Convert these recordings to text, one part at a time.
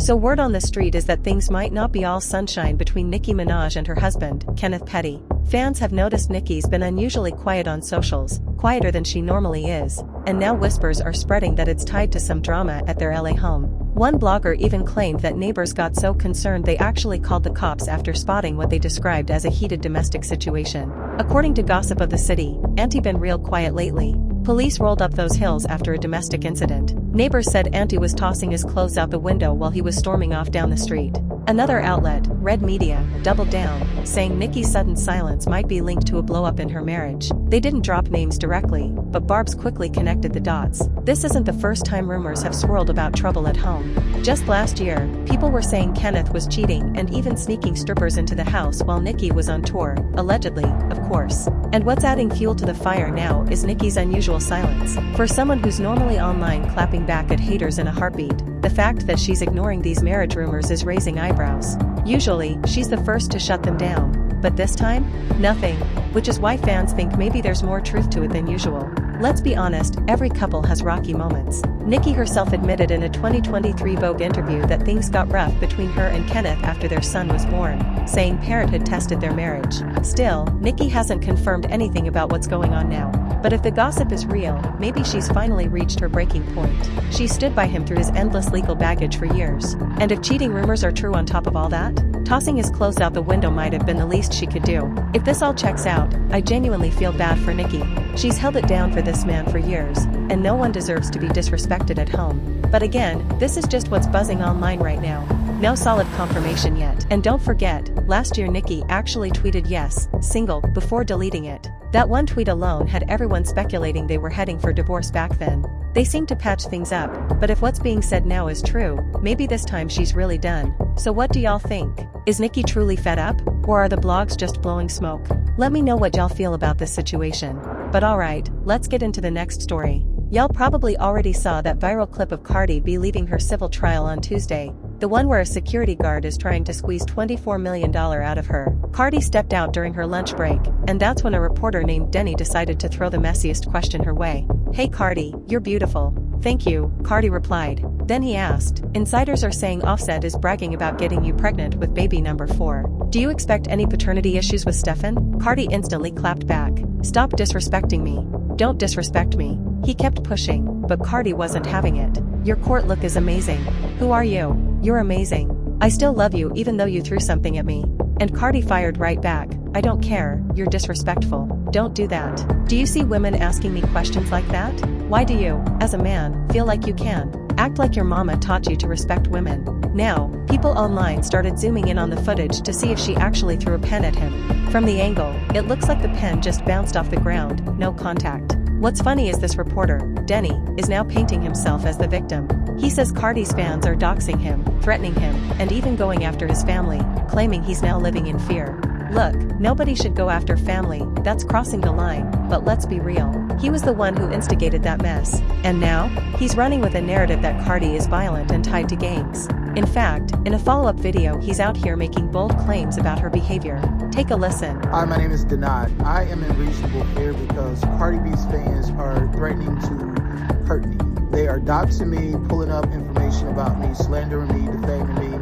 So word on the street is that things might not be all sunshine between Nicki Minaj and her husband, Kenneth Petty. Fans have noticed Nicki's been unusually quiet on socials, quieter than she normally is, and now whispers are spreading that it's tied to some drama at their LA home. One blogger even claimed that neighbors got so concerned they actually called the cops after spotting what they described as a heated domestic situation. According to Gossip of the City, Auntie been real quiet lately. Police rolled up those hills after a domestic incident. Neighbors said Auntie was tossing his clothes out the window while he was storming off down the street. Another outlet, Red Media, doubled down, saying Nicki's sudden silence might be linked to a blow-up in her marriage. They didn't drop names directly, but Barb's quickly connected the dots. This isn't the first time rumors have swirled about trouble at home. Just last year, people were saying Kenneth was cheating and even sneaking strippers into the house while Nicki was on tour, allegedly, of course. And what's adding fuel to the fire now is Nicki's unusual silence. For someone who's normally online clapping back at haters in a heartbeat, the fact that she's ignoring these marriage rumors is raising eyebrows. Usually, she's the first to shut them down, but this time, nothing, which is why fans think maybe there's more truth to it than usual. Let's be honest, every couple has rocky moments. Nicki herself admitted in a 2023 Vogue interview that things got rough between her and Kenneth after their son was born, saying parenthood tested their marriage. Still, Nicki hasn't confirmed anything about what's going on now. But if the gossip is real, maybe she's finally reached her breaking point. She stood by him through his endless legal baggage for years. And if cheating rumors are true on top of all that, tossing his clothes out the window might have been the least she could do. If this all checks out, I genuinely feel bad for Nicki. She's held it down for this man for years, and no one deserves to be disrespected at home. But again, this is just what's buzzing online right now. No solid confirmation yet. And don't forget, last year Nicki actually tweeted yes, single, before deleting it. That one tweet alone had everyone speculating they were heading for divorce back then. They seem to patch things up, but if what's being said now is true, maybe this time she's really done. So what do y'all think? Is Nicki truly fed up? Or are the blogs just blowing smoke? Let me know what y'all feel about this situation. But alright, let's get into the next story. Y'all probably already saw that viral clip of Cardi B leaving her civil trial on Tuesday. The one where a security guard is trying to squeeze $24 million out of her. Cardi stepped out during her lunch break, and that's when a reporter named Denny decided to throw the messiest question her way. "Hey Cardi, you're beautiful." "Thank you," Cardi replied. Then he asked, "Insiders are saying Offset is bragging about getting you pregnant with baby number 4. Do you expect any paternity issues with Stefan?" Cardi instantly clapped back. "Stop disrespecting me. Don't disrespect me." He kept pushing, but Cardi wasn't having it. "Your court look is amazing. Who are you? You're amazing. I still love you even though you threw something at me." And Cardi fired right back, "I don't care, you're disrespectful. Don't do that." Do you see women asking me questions like that? Why do you, as a man, feel like you can act like your mama taught you to respect women? Now, people online started zooming in on the footage to see if she actually threw a pen at him. From the angle, it looks like the pen just bounced off the ground, no contact. What's funny is this reporter, Denny, is now painting himself as the victim. He says Cardi's fans are doxing him, threatening him, and even going after his family, claiming he's now living in fear. Look, nobody should go after family, that's crossing the line, but let's be real. He was the one who instigated that mess. And now, he's running with a narrative that Cardi is violent and tied to gangs. In fact, in a follow-up video he's out here making bold claims about her behavior. Take a listen. Hi, my name is Denad. I am in reasonable fear because Cardi B's fans are threatening to hurt me. They are doxing me, pulling up information about me, slandering me, defaming me.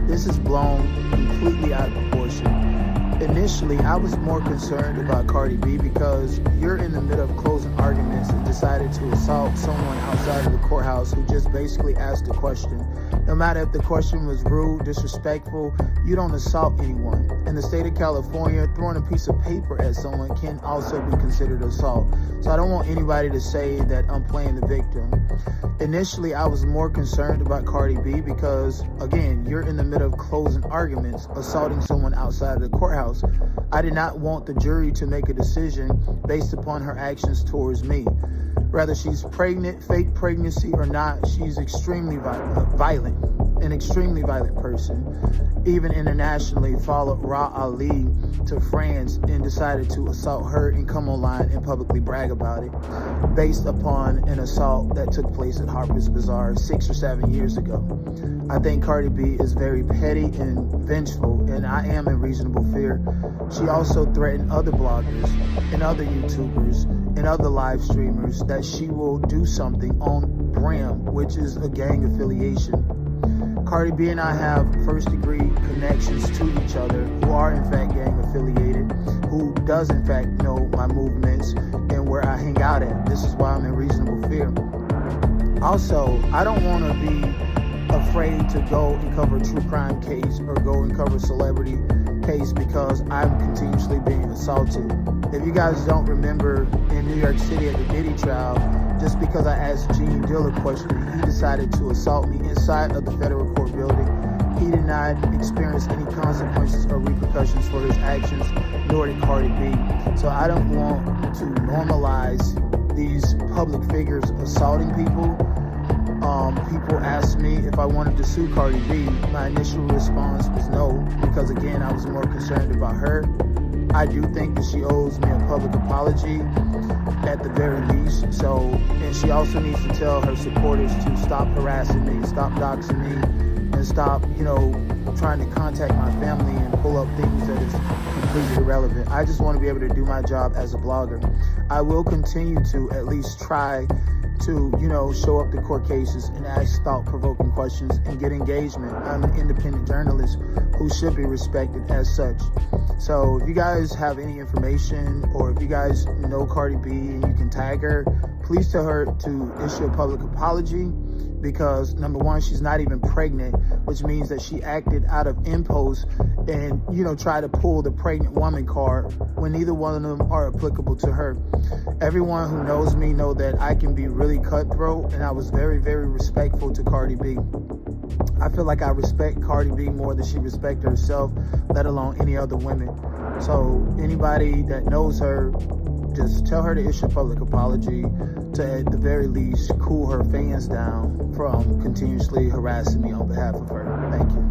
This is blown completely out of proportion. Initially, I was more concerned about Cardi B because you're in the middle of closing arguments and decided to assault someone outside of the courthouse who just basically asked a question. No matter if the question was rude, disrespectful, you don't assault anyone. In the state of California, throwing a piece of paper at someone can also be considered assault. So I don't want anybody to say that I'm playing the victim. Initially, I was more concerned about Cardi B because, again, you're in the middle of closing arguments, assaulting someone outside of the courthouse. I did not want the jury to make a decision based upon her actions towards me. Whether she's pregnant, fake pregnancy or not, she's extremely violent, an extremely violent person. Even internationally, followed Ra Ali to France and decided to assault her and come online and publicly brag about it based upon an assault that took place at Harper's Bazaar 6 or 7 years ago. I think Cardi B is very petty and vengeful, and I am in reasonable fear. She also threatened other bloggers and other YouTubers and other live streamers that she will do something on Bram, which is a gang affiliation. Cardi B and I have first-degree connections to each other who are in fact gang-affiliated, who does in fact know my movements and where I hang out at. This is why I'm in reasonable fear. Also, I don't want to be afraid to go and cover a true crime case or go and cover a celebrity case because I'm continuously being assaulted. If you guys don't remember, in New York City at the Diddy trial, just because I asked Gene Dill a question, he decided to assault me inside of the federal court building. He did not experience any consequences or repercussions for his actions, nor did Cardi B. So I don't want to normalize these public figures assaulting people. People asked me if I wanted to sue Cardi B. My initial response was no, because again, I was more concerned about her. I do think that she owes me a public apology at the very least. And she also needs to tell her supporters to stop harassing me, stop doxing me, and stop, trying to contact my family and pull up things that is completely irrelevant. I just want to be able to do my job as a blogger. I will continue to at least try to, show up to court cases and ask thought-provoking questions and get engagement. I'm an independent journalist who should be respected as such. So if you guys have any information, or if you guys know Cardi B and you can tag her, please tell her to issue a public apology, because number one, she's not even pregnant, which means that she acted out of impulse and, try to pull the pregnant woman card when neither one of them are applicable to her. Everyone who knows me know that I can be really cutthroat, and I was very, very respectful to Cardi B. I feel like I respect Cardi B more than she respects herself, let alone any other women. So anybody that knows her, just tell her to issue a public apology to, at the very least, cool her fans down from continuously harassing me on behalf of her. Thank you.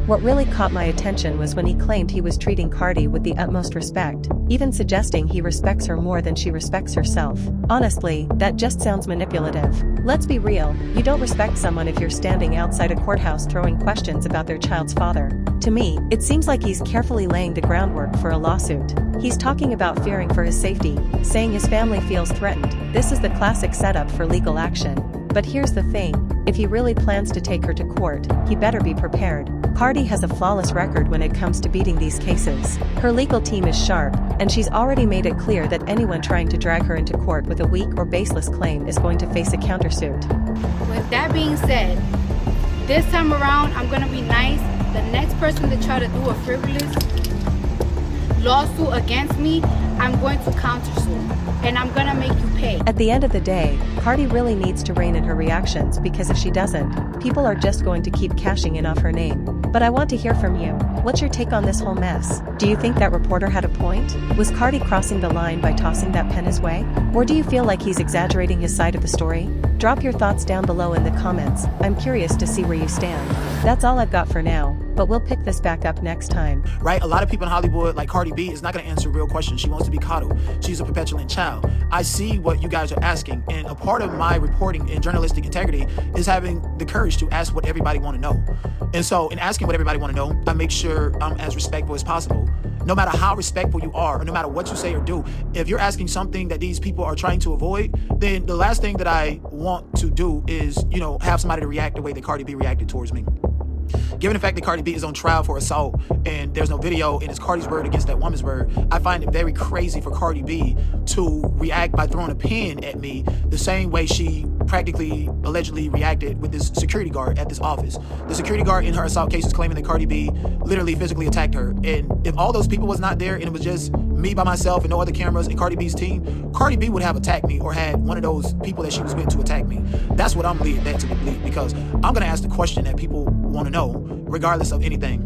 What really caught my attention was when he claimed he was treating Cardi with the utmost respect, even suggesting he respects her more than she respects herself. Honestly, that just sounds manipulative. Let's be real, you don't respect someone if you're standing outside a courthouse throwing questions about their child's father. To me, it seems like he's carefully laying the groundwork for a lawsuit. He's talking about fearing for his safety, saying his family feels threatened. This is the classic setup for legal action. But here's the thing, if he really plans to take her to court, he better be prepared. Cardi has a flawless record when it comes to beating these cases. Her legal team is sharp, and she's already made it clear that anyone trying to drag her into court with a weak or baseless claim is going to face a countersuit. With that being said, this time around, I'm gonna be nice. The next person to try to do a frivolous lawsuit against me, I'm going to countersue, and I'm gonna make you pay. At the end of the day, Cardi really needs to rein in her reactions, because if she doesn't, people are just going to keep cashing in off her name. But I want to hear from you. What's your take on this whole mess? Do you think that reporter had a point? Was Cardi crossing the line by tossing that pen his way? Or do you feel like he's exaggerating his side of the story? Drop your thoughts down below in the comments. I'm curious to see where you stand. That's all I've got for now, but we'll pick this back up next time. Right? A lot of people in Hollywood, like Cardi B, is not going to answer real questions. She wants to be coddled. She's a perpetuant child. I see what you guys are asking, and a part of my reporting and journalistic integrity is having the courage to ask what everybody want to know. And so in asking what everybody want to know, I make sure I'm as respectful as possible. No matter how respectful you are, or no matter what you say or do, if you're asking something that these people are trying to avoid, then the last thing that I want to do is, have somebody to react the way that Cardi B reacted towards me. Given the fact that Cardi B is on trial for assault and there's no video and it's Cardi's word against that woman's word, I find it very crazy for Cardi B to react by throwing a pen at me the same way she practically allegedly reacted with this security guard at this office. The security guard in her assault case is claiming that Cardi B literally physically attacked her. And if all those people was not there and it was just me by myself and no other cameras and Cardi B's team, Cardi B would have attacked me or had one of those people that she was with to attack me. That's what I'm led to believe, because I'm going to ask the question that people want to know regardless of anything.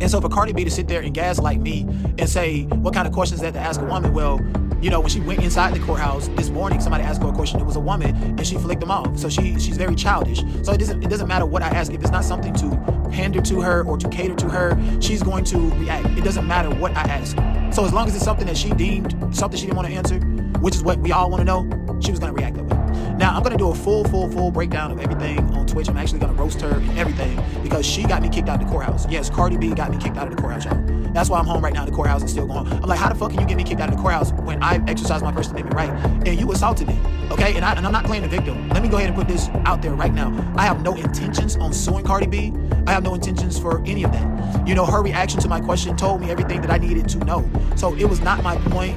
And so for Cardi B to sit there and gaslight me and say, what kind of questions is that to ask a woman? Well, when she went inside the courthouse this morning, somebody asked her a question. It was a woman, and she flicked them off. So she's very childish. So it doesn't matter what I ask. If it's not something to pander to her or to cater to her, she's going to react. It doesn't matter what I ask. So as long as it's something that she deemed something she didn't want to answer, which is what we all want to know, she was going to react that way. Now, I'm going to do a full breakdown of everything on Twitch. I'm actually going to roast her and everything, because because she got me kicked out of the courthouse. Yes, Cardi B got me kicked out of the courthouse, y'all. That's why I'm home right now in the courthouse and still going. I'm like, how the fuck can you get me kicked out of the courthouse when I exercised my First Amendment right and you assaulted me? Okay, and I'm not playing the victim. Let me go ahead and put this out there right now. I have no intentions on suing Cardi B. I have no intentions for any of that. You know, her reaction to my question told me everything that I needed to know. So it was not my point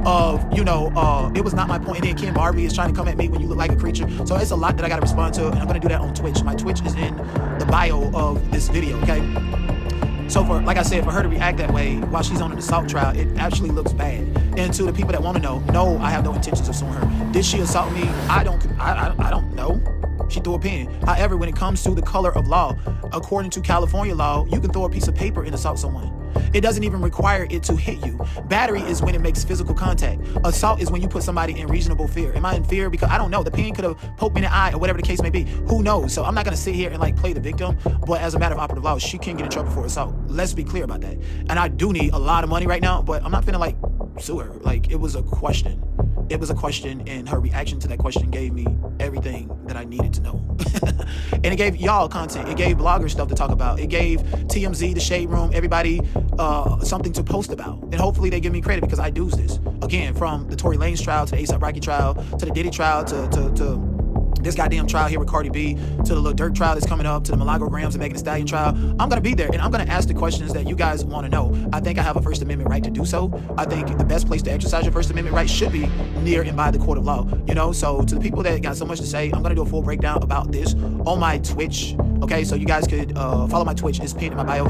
of, it was not my point. And then Ken Barbie is trying to come at me when you look like a creature. So it's a lot that I got to respond to, and I'm going to do that on Twitch. My Twitch is in the bio of this video, okay? So like I said, for her to react that way while she's on an assault trial, it actually looks bad. And to the people that want to know, no, I have no intentions of suing her. Did she assault me? I don't know. She threw a pen. However, when it comes to the color of law, according to California law, you can throw a piece of paper and assault someone. It doesn't even require it to hit you. Battery is when it makes physical contact. Assault is when you put somebody in reasonable fear. Am I in fear? Because I don't know. The pen could have poked me in the eye or whatever the case may be. Who knows? So I'm not going to sit here and like play the victim. But as a matter of operative law, she can get in trouble for assault. Let's be clear about that. And I do need a lot of money right now, but I'm not finna like sue her. Like, it was a question. It was a question, and her reaction to that question gave me everything that I needed to know. And it gave y'all content. It gave bloggers stuff to talk about. It gave TMZ, the Shade Room, everybody something to post about. And hopefully they give me credit because I do this. Again, from the Tory Lanez trial to the A$AP Rocky trial to the Diddy trial to this goddamn trial here with Cardi B, to the Lil Durk trial that's coming up, to the Milagro-Grams and Megan Thee Stallion trial. I'm going to be there, and I'm going to ask the questions that you guys want to know. I think I have a First Amendment right to do so. I think the best place to exercise your First Amendment right should be near and by the court of law. You know, so to the people that got so much to say, I'm going to do a full breakdown about this on my Twitch. Okay, so you guys could follow my Twitch. It's pinned in my bio.